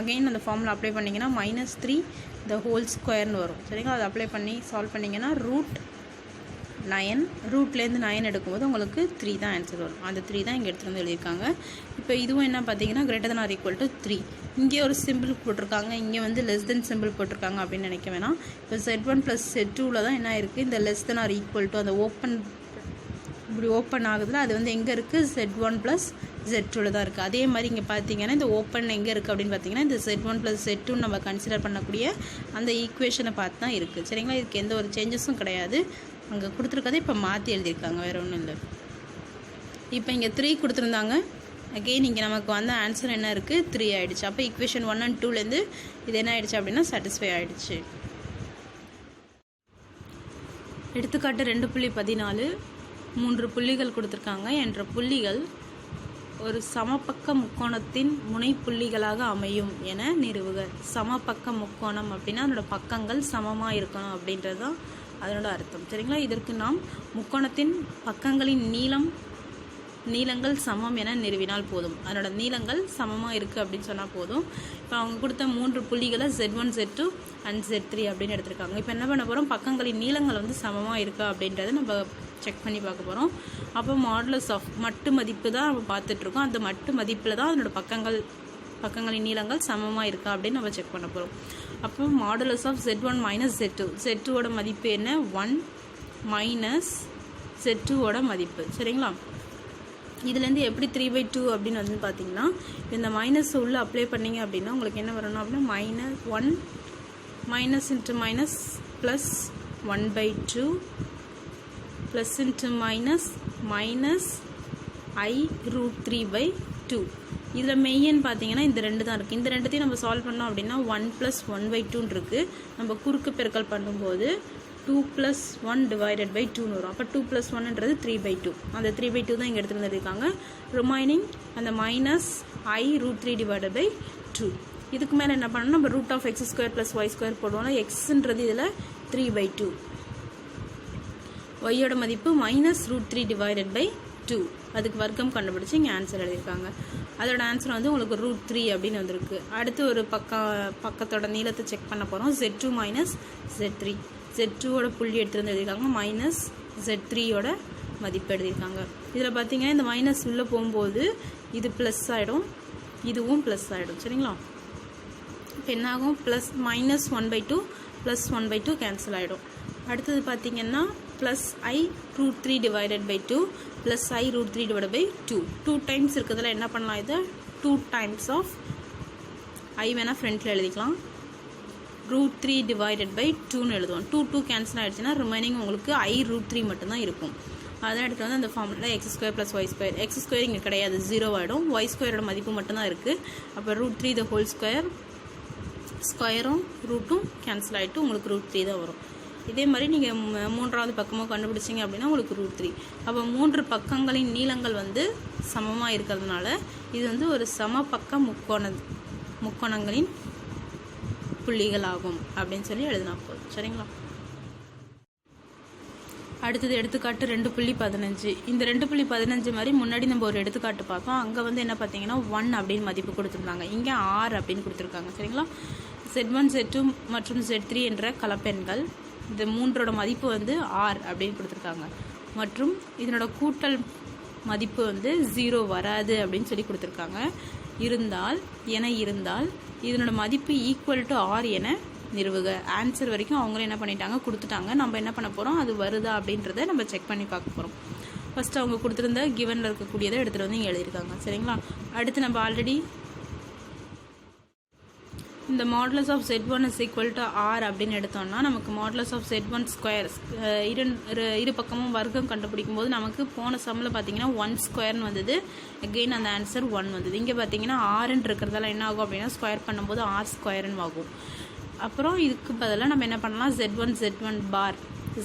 அகைன் அந்த ஃபார்முலா அப்ளை பண்ணிங்கன்னா -3² வரும். சரிங்களா? அதை அப்ளை பண்ணி சால்வ் பண்ணிங்கன்னா √9 ரூட்லேருந்து 9 எடுக்கும்போது உங்களுக்கு 3 தான் ஆன்சர் வரும். அந்த 3 தான் இங்கே எடுத்துகிட்டு வந்து எழுதியிருக்காங்க. இப்போ இதுவும் என்ன பார்த்தீங்கன்னா > 3. இங்கே ஒரு சிம்பிள் போட்டிருக்காங்க, இங்கே வந்து லெஸ் சிம்பிள் போட்டிருக்காங்க அப்படின்னு நினைக்க வேணாம். இப்போ Z1 + Z2வில் தான் என்ன இருக்குது, இந்த <= அந்த இப்படி ஓப்பன் ஆகுதுல அது வந்து எங்கே இருக்குது, Z1 + Z2வில் தான் இருக்குது. அதே மாதிரி இங்கே பார்த்தீங்கன்னா இந்த ஓப்பன் எங்கே இருக்குது அப்படின்னு பார்த்தீங்கன்னா இந்த Z1 + Z2 நம்ம கன்சிடர் பண்ணக்கூடிய அந்த ஈக்குவேஷனை பார்த்து தான் இருக்குது. சரிங்களா? இதுக்கு எந்த ஒரு சேஞ்சஸும் கிடையாது. அங்கே கொடுத்துருக்கதை இப்போ மாற்றி எழுதியிருக்காங்க, வேறு ஒன்றும் இல்லை. இப்போ இங்கே 3 கொடுத்துருந்தாங்க. அகெயின் இங்கே நமக்கு வந்த ஆன்சர் என்ன இருக்குது, 3 ஆகிடுச்சு. அப்போ ஈக்குவேஷன் 1 and 2லேருந்து இது என்ன ஆகிடுச்சு அப்படின்னா சாட்டிஸ்ஃபை ஆகிடுச்சு. எடுத்துக்காட்டு 2.14 3 புள்ளிகள் கொடுத்துருக்காங்க. என்ற புள்ளிகள் ஒரு சமபக்க முக்கோணத்தின் முனைப்புள்ளிகளாக அமையும் என நிறுவுக. சமபக்க முக்கோணம் அப்படின்னா அதனோட பக்கங்கள் சமமாக இருக்கணும் அப்படின்றது தான் அதனோட அர்த்தம். சரிங்களா? இதற்கு நாம் முக்கோணத்தின் பக்கங்களின் நீளங்கள் சமம் என நிறுவினால் போதும். அதனோட நீளங்கள் சமமாக இருக்குது அப்படின்னு சொன்னால் போதும். இப்போ அவங்க கொடுத்த 3 புள்ளிகளை Z1, Z2 and Z3 அப்படின்னு எடுத்திருக்காங்க. இப்போ என்ன பண்ண போகிறோம், பக்கங்களின் நீளங்கள் வந்து சமமாக இருக்கா அப்படின்றத நம்ம செக் பண்ணி பார்க்க போகிறோம். அப்போ மாடுலஸ் ஆஃப் மட்டு மதிப்பு தான் நம்ம பார்த்துட்ருக்கோம். அந்த மட்டு மதிப்பில் தான் அதனோட பக்கங்களின் நீளங்கள் சமமாக இருக்கா அப்படின்னு நம்ம செக் பண்ண போகிறோம். அப்போ மாடுலஸ் ஆஃப் Z1 - Z2. Z2ஓட மதிப்பு என்ன, 1 மைனஸ் Z2ஓட மதிப்பு. சரிங்களா? இதுலேருந்து எப்படி 3/2 அப்படின்னு வந்து பார்த்தீங்கன்னா இந்த மைனஸ் உள்ளே அப்ளை பண்ணிங்க அப்படின்னா உங்களுக்கு என்ன வரணும் அப்படின்னா -1 minus into minus plus 1/2 plus into minus -i√3/2. இதில் மெய்யன்னு பார்த்தீங்கன்னா இந்த 2 தான் இருக்குது. இந்த 2த்தையும் நம்ம சால்வ் பண்ணோம் அப்படின்னா 1 + 1/2 இருக்குது. நம்ம குறுக்கு பெருக்கல் பண்ணும்போது 2 + 1 / 2 வரும். அப்போ 2 + 1ன்றது 3/2. அந்த 3/2 தான் இங்கே எடுத்துகிட்டு வந்துருக்காங்க. ரிமைனிங் அந்த -i√3/2. இதுக்கு மேலே என்ன பண்ணணும், நம்ம root of x square plus y square போடுவோம்னா எக்ஸ்ன்றது இதில் 3/2, ஒய்யோட மதிப்பு -√3 டிவைடட் பை 2, அதுக்கு வர்க்கம் கண்டுபிடிச்சி இங்கே ஆன்சர் எழுதியிருக்காங்க. அதோட ஆன்சர் வந்து உங்களுக்கு √3 அப்படின்னு வந்திருக்கு. அடுத்து ஒரு பக்கத்தோட நீளத்தை செக் பண்ண போகிறோம். Z2 - Z3, Z2வோட புள்ளி எடுத்து வந்து எழுதியிருக்காங்க, -Z3யோட மதிப்பு எழுதியிருக்காங்க. இதில் பார்த்தீங்கன்னா இந்த மைனஸ் உள்ளே போகும்போது இது ப்ளஸ் ஆகிடும், இதுவும் ப்ளஸ் ஆகிடும். சரிங்களா? இப்போ என்ன ஆகும், -1/2 + 1/2 கேன்சல் ஆகிடும். அடுத்தது பார்த்தீங்கன்னா +i√3 divided by 2 +i√3 divided by 2 times இருக்கிறதுல என்ன பண்ணலாம், இதை 2 டைம்ஸ் ஆஃப் i வேணால் ஃப்ரண்ட்டில் எழுதிக்கலாம், √3 டிவைடட் பை 2ன்னு எழுதுவோம். 2 கேன்சல் ஆகிடுச்சுன்னா ரிமைனிங் உங்களுக்கு i√3 மட்டும்தான் இருக்கும். அதான் எடுத்து வந்து அந்த ஃபார்முலா x² + y², x² இங்கே கிடையாது, 0 ஆகிடும். y² மதிப்பு மட்டும்தான் இருக்குது. அப்போ √3 த ஹோல் ஸ்கொயர், ஸ்கொயரும் ரூட்டும் கேன்சல் ஆகிட்டு உங்களுக்கு √3 தான் வரும். இதே மாதிரி நீங்கள் மூன்றாவது பக்கமாக கண்டுபிடிச்சிங்க அப்படின்னா உங்களுக்கு √3. அப்போ 3 பக்கங்களின் நீளங்கள் வந்து சமமாக இருக்கிறதுனால இது வந்து ஒரு சமபக்க முக்கோணங்களின் புள்ளிகள் ஆகும் அப்படின்னு சொல்லி எழுதினா போதும். சரிங்களா? அடுத்தது எடுத்துக்காட்டு 2.15. இந்த 2.15 மாதிரி முன்னாடி நம்ம ஒரு எடுத்துக்காட்டு பார்த்தோம். அங்கே வந்து என்ன பார்த்தீங்கன்னா 1 அப்படின்னு மதிப்பு கொடுத்துருந்தாங்க, இங்கே R அப்படின்னு கொடுத்துருக்காங்க. சரிங்களா? Z1 Z2 மற்றும் Z3 என்ற கலப்பெண்கள், இந்த மூன்றோட மதிப்பு வந்து R அப்படின்னு கொடுத்துருக்காங்க. மற்றும் இதனோட கூட்டல் மதிப்பு வந்து 0 வராது அப்படின்னு சொல்லி கொடுத்துருக்காங்க. இருந்தால் இதனோட மதிப்பு ஈக்குவல் டு R என நிறுவுக. ஆன்சர் வரைக்கும் அவங்களும் என்ன பண்ணிட்டாங்க, கொடுத்துட்டாங்க. நம்ம என்ன பண்ண போகிறோம், அது வருதா அப்படின்றத நம்ம செக் பண்ணி பார்க்க போகிறோம். ஃபர்ஸ்ட் அவங்க கொடுத்துருந்த கிவனில் இருக்கக்கூடியதை எடுத்துகிட்டு வந்து இங்கே எழுதியிருக்காங்க. சரிங்களா? அடுத்து நம்ம ஆல்ரெடி இந்த மாடுலஸ் ஆஃப் Z1 = R அப்படின்னு எடுத்தோம்னா நமக்கு மாடுலஸ் ஆஃப் Z1 ஸ்கொயர் இரு பக்கமும் வர்க்கம் கண்டுபிடிக்கும் போது நமக்கு போன சம்மில் பார்த்தீங்கன்னா 1² வந்தது. அகெயின் அந்த ஆன்சர் 1 வந்தது. இங்கே பார்த்தீங்கன்னா Rன்னு இருக்கிறதால என்ன ஆகும் அப்படின்னா ஸ்கொயர் பண்ணும்போது R² ஆகும். அப்புறம் இதுக்கு பதிலாக நம்ம என்ன பண்ணலாம், Z1 பார் =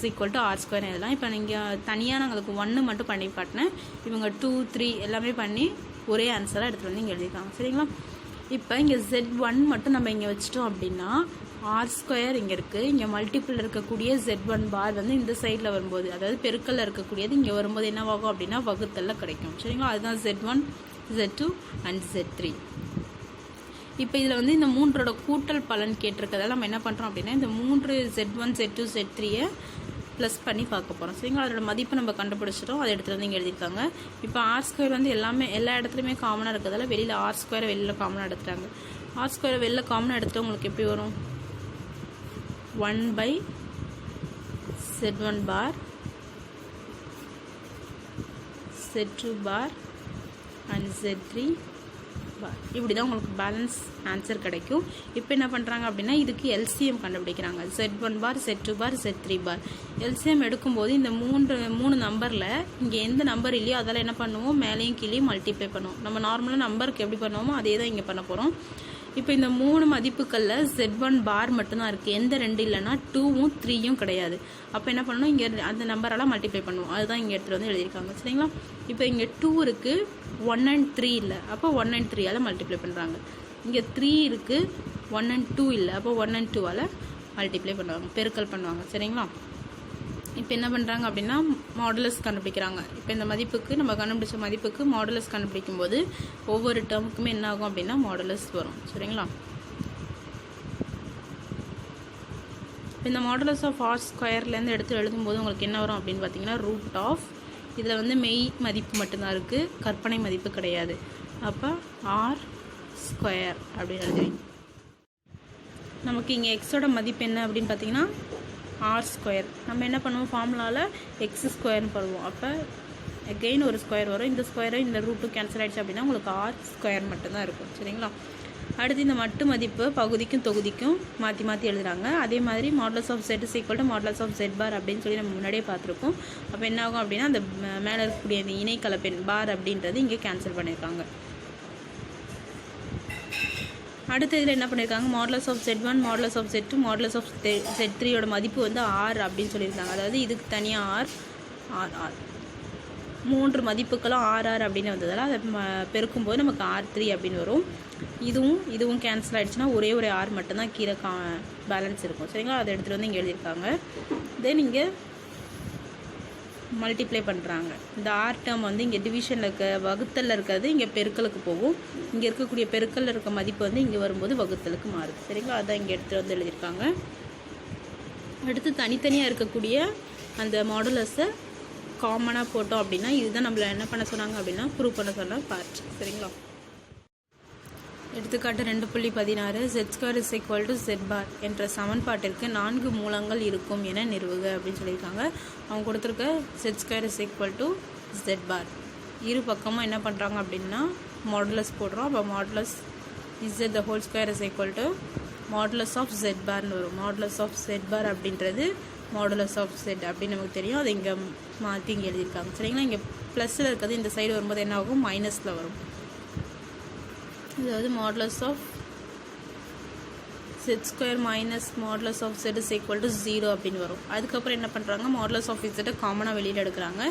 R² எழுதலாம். இப்போ நீங்கள் தனியாக நாங்கள் அதுக்கு 1 மட்டும் பண்ணி காட்டினேன். இவங்க 2, 3 எல்லாமே பண்ணி ஒரே ஆன்சராக எடுத்துகிட்டு வந்து இங்கே எழுதியிருக்காங்க. சரிங்களா? இப்போ இங்கே Z1 மட்டும் நம்ம இங்கே வச்சிட்டோம் அப்படின்னா R² இங்கே இருக்குது. இங்கே மல்டிபிள் இருக்கக்கூடிய Z1 பார் வந்து இந்த சைடில் வரும்போது, அதாவது பெருக்கல்ல இருக்கக்கூடியது இங்கே வரும்போது என்னவாகும் அப்படின்னா வகுத்தல்ல கிடைக்கும். சரிங்களா? அதுதான் Z1 Z2 அண்ட் Z3. இப்போ இதில் வந்து இந்த மூன்றோட கூட்டல் பலன் கேட்டிருக்கிறதால நம்ம என்ன பண்ணுறோம் அப்படின்னா இந்த 3 Z1 Z2 Z3 ப்ளஸ் பண்ணி பார்க்க போகிறோம். சரிங்களா? அதோட மதிப்பு நம்ம கண்டுபிடிச்சிட்டோம். அதை எடுத்துகிட்டு வந்து இங்கே எழுதியிருக்காங்க. இப்போ R² வந்து எல்லா இடத்துலையுமே காமனாக இருக்கிறதால வெளியில் R² வெளியில் காமனாக எடுத்துட்டாங்க. R² வெளியில் காமனாக எடுத்துகிட்டு உங்களுக்கு எப்படி வரும், 1/Z1 bar Z2 bar and Z3 பார். இப்படி தான் உங்களுக்கு பேலன்ஸ் ஆன்சர் கிடைக்கும். இப்போ என்ன பண்ணுறாங்க அப்படின்னா இதுக்கு எல்சிஎம் கண்டுபிடிக்கிறாங்க. Z1 பார் Z2 பார் Z3 பார். எல்சிஎம் எடுக்கும்போது இந்த மூணு நம்பரில் இங்கே எந்த நம்பர் இல்லையோ அதெல்லாம் என்ன பண்ணுவோம், மேலேயும் கீழேயும் மல்டிப்ளை பண்ணுவோம். நம்ம நார்மலாக நம்பருக்கு எப்படி பண்ணுவோமோ அதே தான் இங்கே பண்ண போகிறோம். இப்போ இந்த 3 மதிப்புகளில் Z1 பார் மட்டும்தான் இருக்குது, எந்த 2 இல்லைன்னா 2ம் 3யும் கிடையாது. அப்போ என்ன பண்ணணும், இங்கே அந்த நம்பரெல்லாம் மல்டிப்ளை பண்ணுவோம். அதுதான் இங்கே எடுத்துகிட்டு வந்து எழுதியிருக்காங்க. சரிங்களா? இப்போ இங்கே 2 இருக்குது, 1 and 3 இல்லை, அப்போ 1 and 3ஆல் மல்டிப்ளை பண்ணுறாங்க. இங்கே 3 இருக்குது, 1 and 2 இல்லை, அப்போ 1 and 2ஆல் மல்டிப்ளை பண்ணுவாங்க, பெருக்கல் பண்ணுவாங்க. சரிங்களா? இப்போ என்ன பண்ணுறாங்க அப்படின்னா மாடுலஸ் கண்டுபிடிக்கிறாங்க. இப்போ இந்த மதிப்புக்கு நம்ம கண்டுபிடிச்ச மதிப்புக்கு மாடுலஸ் கண்டுபிடிக்கும் போது ஒவ்வொரு டேர்முக்குமே என்ன ஆகும் அப்படின்னா மாடுலஸ் வரும். சரிங்களா? இந்த மாடுலஸ் ஆஃப் R²லேருந்து எடுத்து எழுதும்போது உங்களுக்கு என்ன வரும் அப்படின்னு பார்த்தீங்கன்னா ரூட் ஆஃப், இதில் வந்து மெய் மதிப்பு மட்டும்தான் இருக்குது, கற்பனை மதிப்பு கிடையாது. அப்போ R² அப்படின்னு எழுதுவீங்க. நமக்கு இங்கே எக்ஸோட மதிப்பு என்ன அப்படின்னு பார்த்தீங்கன்னா R². நம்ம என்ன பண்ணுவோம், ஃபார்முலாவில் x² போடுவோம். அப்போ அகெயின் ஒரு ஸ்கொயர் வரும். இந்த ஸ்கொயரும் இந்த ரூட்டும் கேன்சல் ஆகிடுச்சு அப்படின்னா உங்களுக்கு R² மட்டும்தான் இருக்கும். சரிங்களா? அடுத்து இந்த மட்டு மதிப்பு பகுதிக்கும் தொகுதிக்கும் மாற்றி எழுதுறாங்க. அதே மாதிரி modulus of Z = modulus of Z bar அப்படின்னு சொல்லி நம்ம முன்னாடியே பார்த்துருக்கோம். அப்போ என்ன ஆகும் அப்படின்னா அந்த மேலே இருக்கக்கூடிய இந்த இணை கலப்பெண் பார் அப்படின்றது இங்கே கேன்சல் பண்ணியிருக்காங்க. அடுத்த இதில் என்ன பண்ணியிருக்காங்க, modulus of Z1 modulus of Z2 modulus of Z3யோட மதிப்பு வந்து R அப்படின்னு சொல்லியிருக்காங்க. அதாவது இதுக்கு தனியாக R மூன்று மதிப்புகளும் R அப்படின்னு வந்ததால் அதை பெருக்கும்போது நமக்கு R3 அப்படின்னு வரும். இதுவும் கேன்சல் ஆகிடுச்சுன்னா ஒரே ஒரு R மட்டும்தான் கீழே பேலன்ஸ் இருக்கும். சரிங்களா, அதை எடுத்துகிட்டு வந்து இங்கே எழுதியிருக்காங்க. தென் இங்கே மல்டிப்ளை பண்ணுறாங்க. இந்த ஆர் டேர்ம் வந்து இங்கே டிவிஷனில் இருக்க வகுத்தலில் இருக்கிறது இங்கே பெருக்கலுக்கு போகும். இங்கே இருக்கக்கூடிய பெருக்கலில் இருக்க மதிப்பு வந்து இங்கே வரும்போது வகுத்தலுக்கு மாறுது. சரிங்களா, அதான் இங்கே எடுத்துகிட்டு வந்து எழுதியிருக்காங்க. அடுத்து தனித்தனியாக இருக்கக்கூடிய அந்த மாடுலஸை காமனாக போட்டோம் அப்படின்னா இதுதான் நம்மளை என்ன பண்ண சொன்னாங்க அப்படின்னா ப்ரூவ் பண்ண சொன்ன பார்ட். சரிங்களா, எடுத்துக்காட்டு 2.16 z² = z என்ற சமன்பாட்டிற்கு 4 மூலங்கள் இருக்கும் என நிறுவுக அப்படின்னு சொல்லியிருக்காங்க. அவங்க கொடுத்துருக்க z² = z. இரு பக்கமும் என்ன பண்ணுறாங்க அப்படின்னா மாடுலஸ் போடுறோம். அப்போ modulus z² = modulus of z பார்னு வரும். மாடுலஸ் ஆஃப் z பார் அப்படின்றது மாடுலஸ் ஆஃப் z அப்படின்னு நமக்கு தெரியும். அதை இங்கே மாற்றி இங்கே எழுதியிருக்காங்க. சரிங்களா, இங்கே ப்ளஸில் இருக்கிறது இந்த சைடு வரும்போது என்ன ஆகும், மைனஸில் வரும். அதாவது modulus of z² minus modulus of z = 0 அப்படின்னு வரும். அதுக்கப்புறம் என்ன பண்ணுறாங்க, மாடுலஸ் ஆஃப் z காமனாக வெளியில் எடுக்கிறாங்க.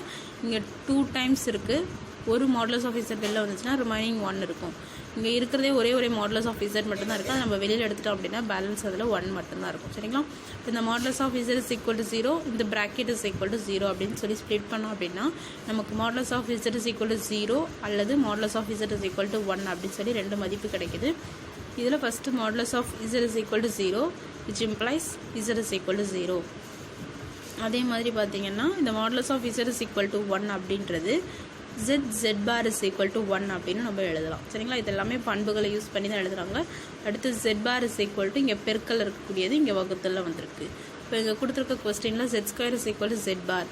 இங்கே 2 டைம்ஸ் இருக்குது. ஒரு மாடுலஸ் ஆஃப் z வெளியில் வந்துச்சுன்னா ரிமைனிங் 1 இருக்கும். இங்கே இருக்கிறதே ஒரே மாடுலஸ் ஆஃப் z மட்டும்தான் இருக்குது. அது நம்ம வெளியில் எடுத்துட்டோம் அப்படின்னா பேலன்ஸ் அதில் 1 மட்டும்தான் இருக்கும். சரிங்களா, இந்த மாடுலஸ் ஆஃப் z = 0, இந்த ப்ராக்கெட் = 0 அப்படின்னு சொல்லி ஸ்ப்ளிட் பண்ணோம் அப்படின்னா நமக்கு மாடுலஸ் ஆஃப் z = 0 அல்லது மாடுலஸ் ஆஃப் z = 1 அப்படின்னு சொல்லி 2 மதிப்பு கிடைக்குது. இதில் first modulus of z = 0 which implies z = 0. அதே மாதிரி பார்த்தீங்கன்னா இந்த மாடுலஸ் ஆஃப் z = 1 அப்படின்றது z பார் = 1 அப்படின்னு நம்ம எழுதலாம். சரிங்களா, இது எல்லாமே பண்புகளை யூஸ் பண்ணி தான் எழுதுகிறாங்க. அடுத்து z பார் = இங்கே பெருக்கல் இருக்கக்கூடியது இங்கே வகுத்தலில் வந்திருக்கு. இப்போ இங்கே கொடுத்துருக்க கொஸ்டினில் z² = z பார்.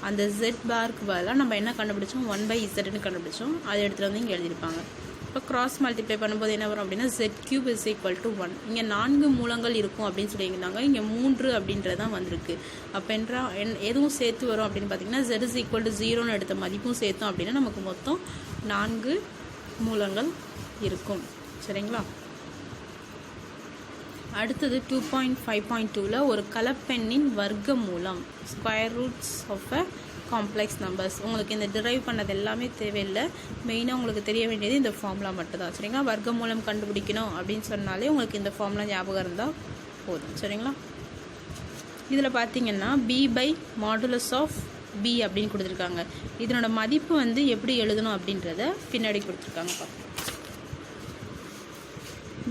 அந்த z பாருக்கு பதிலாக நம்ம என்ன கண்டுபிடிச்சோம், 1/zன்னு கண்டுபிடிச்சோம். அதை எடுத்துகிட்டு வந்து இங்கே எழுதியிருப்பாங்க. இப்போ கிராஸ் மல்டிப்ளை பண்ணும்போது என்ன வரும் அப்படின்னா z³ = 1. இங்கே 4 மூலங்கள் இருக்கும் அப்படின்னு சொல்லியிருந்தாங்க. இங்கே 3 அப்படின்றதான் வந்திருக்கு. அப்போ எதுவும் சேர்த்து வரும் அப்படின்னு பார்த்தீங்கன்னா z = 0ன்னு எடுத்த மதிப்பும் சேர்த்தோம் அப்படின்னா நமக்கு மொத்தம் 4 மூலங்கள் இருக்கும். சரிங்களா, அடுத்தது 2.5.2ல் ஒரு கலப்பெண்ணின் வர்க்க மூலம் square roots of a complex numbers. உங்களுக்கு இந்த டிரைவ் பண்ணது எல்லாமே தேவையில்லை. மெயினாக உங்களுக்கு தெரிய வேண்டியது இந்த ஃபார்முலா மட்டும்தான். சரிங்களா, வர்க்க மூலம் கண்டுபிடிக்கணும் அப்படின்னு சொன்னாலே உங்களுக்கு இந்த ஃபார்முலா ஞாபகம் இருந்தால் போதும். சரிங்களா, இதில் பார்த்தீங்கன்னா b/மாடுலஸ் ஆஃப் b அப்படின்னு கொடுத்துருக்காங்க. இதனோட மதிப்பு வந்து எப்படி எழுதணும் அப்படின்றத பின்னாடி கொடுத்துருக்காங்க.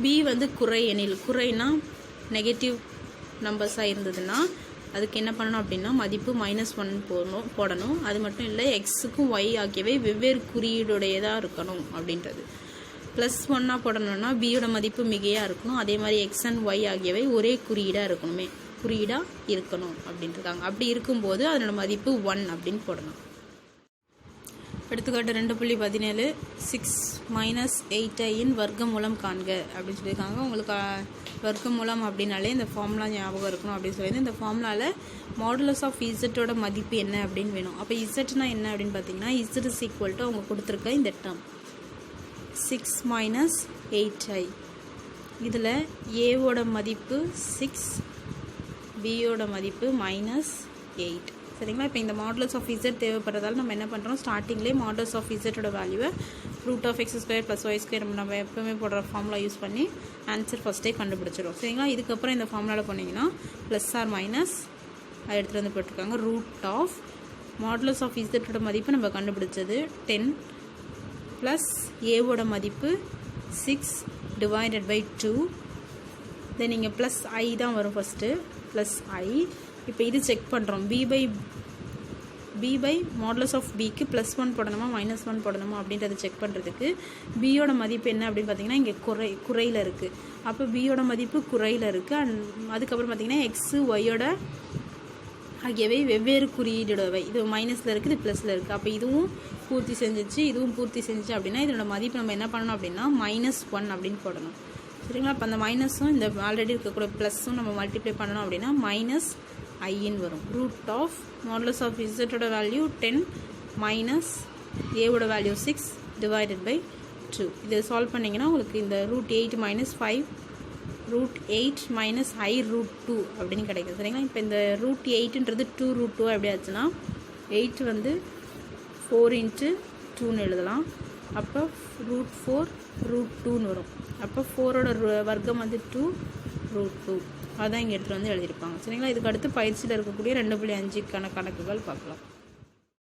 b வந்து குறை எனில், குறைனா நெகட்டிவ் நம்பர்ஸாக இருந்ததுன்னா அதுக்கு என்ன பண்ணணும் அப்படின்னா மதிப்பு -1 போடணும். அது மட்டும் இல்லை, எக்ஸுக்கும் y ஆகியவை வெவ்வேறு குறியீடுடையதாக இருக்கணும் அப்படின்றது. +1 போடணும்னா பியோட மதிப்பு மிகையாக இருக்கணும். அதே மாதிரி x and y ஆகியவை ஒரே குறியீடாக இருக்கணும் அப்படின்ட்டுருக்காங்க. அப்படி இருக்கும்போது அதனோட மதிப்பு 1 அப்படின்னு போடணும். எடுத்துக்காட்டு 2.17 6 - 8i வர்க்க மூலம் காண்க அப்படின்னு சொல்லியிருக்காங்க. உங்களுக்கு வர்க்க மூலம் அப்படின்னாலே இந்த ஃபார்முலா ஞாபகம் இருக்கணும் அப்படின்னு சொல்லி இந்த ஃபார்முலாவில் மாடுலஸ் ஆஃப் இசட்டோட மதிப்பு என்ன அப்படின்னு வேணும். அப்போ இசட்னா என்ன அப்படின்னு பார்த்தீங்கன்னா z = அவங்க கொடுத்துருக்க இந்த டேர்ம் 6 - 8i. இதில் ஏவோட மதிப்பு 6, பியோட மதிப்பு -8. சரிங்களா, இப்போ இந்த மாடுலஸ் ஆஃப் z தேவைப்படுறதால நம்ம என்ன பண்ணுறோம், ஸ்டார்டிங்லேயே மாடுலஸ் ஆஃப் z வேல்யூவை √(x² + y² நம்ம எப்போவுமே போடுற ஃபார்முலா யூஸ் பண்ணி ஆன்சர் ஃபஸ்ட்டே கண்டுபிடிச்சிடும். சரிங்களா, இதுக்கப்புறம் இந்த ஃபார்முலாவில் போனீங்கன்னா +or- அதை எடுத்துகிட்டு வந்து போட்டிருக்காங்க. மாடுலஸ் ஆஃப் z மதிப்பு நம்ம கண்டுபிடிச்சது 10 ப்ளஸ் ஏவோட மதிப்பு 6 / 2. தென் இங்கே +i தான் வரும் ஃபஸ்ட்டு, +i. இப்போ இது செக் பண்ணுறோம், b/, மாடுலஸ் ஆஃப் பிக்கு +1 போடணுமா -1 போடணுமா அப்படின்றத செக் பண்ணுறதுக்கு பியோட மதிப்பு என்ன அப்படின்னு பார்த்தீங்கன்னா இங்கே குறையில் இருக்குது. அப்போ பியோட மதிப்பு குறையில் இருக்குது. அதுக்கப்புறம் பார்த்தீங்கன்னா எக்ஸு ஒய்யோட ஆகியவை வெவ்வேறு குறியீடுடவை. இது மைனஸில் இருக்குது, இது ப்ளஸில் இருக்குது. அப்போ இதுவும் பூர்த்தி செஞ்சிச்சு, இதுவும் பூர்த்தி செஞ்சிச்சு அப்படின்னா இதனோட மதிப்பு நம்ம என்ன பண்ணணும் அப்படின்னா -1 அப்படின்னு போடணும். சரிங்களா, அப்போ அந்த மைனஸும் இந்த ஆல்ரெடி இருக்கக்கூடிய ப்ளஸ்ஸும் நம்ம மல்டிப்ளை பண்ணணும் அப்படின்னா -i வரும். Modulus of z value 10 minus ஏவோட வேல்யூ 6 / 2. இதை சால்வ் பண்ணிங்கன்னா உங்களுக்கு இந்த √8 - 5 √8 - i√2 அப்படின்னு கிடைக்கும். சரிங்களா, இப்போ இந்த √8ன்றது 2√2 எப்படி ஆச்சுன்னா 8 வந்து 4 இன்ட்டு 2ன்னு எழுதலாம். அப்போ √4 √2ன்னு வரும். அப்போ 4ஓட வர்க்கம் வந்து 2 √2. அதான் இங்கே எடுத்துகிட்டு வந்து எழுதியிருப்பாங்க. சரிங்களா? இதுக்கு அடுத்து பயிற்சியில் இருக்கக்கூடிய 2.5க்கான கணக்குகள் பார்க்கலாம்.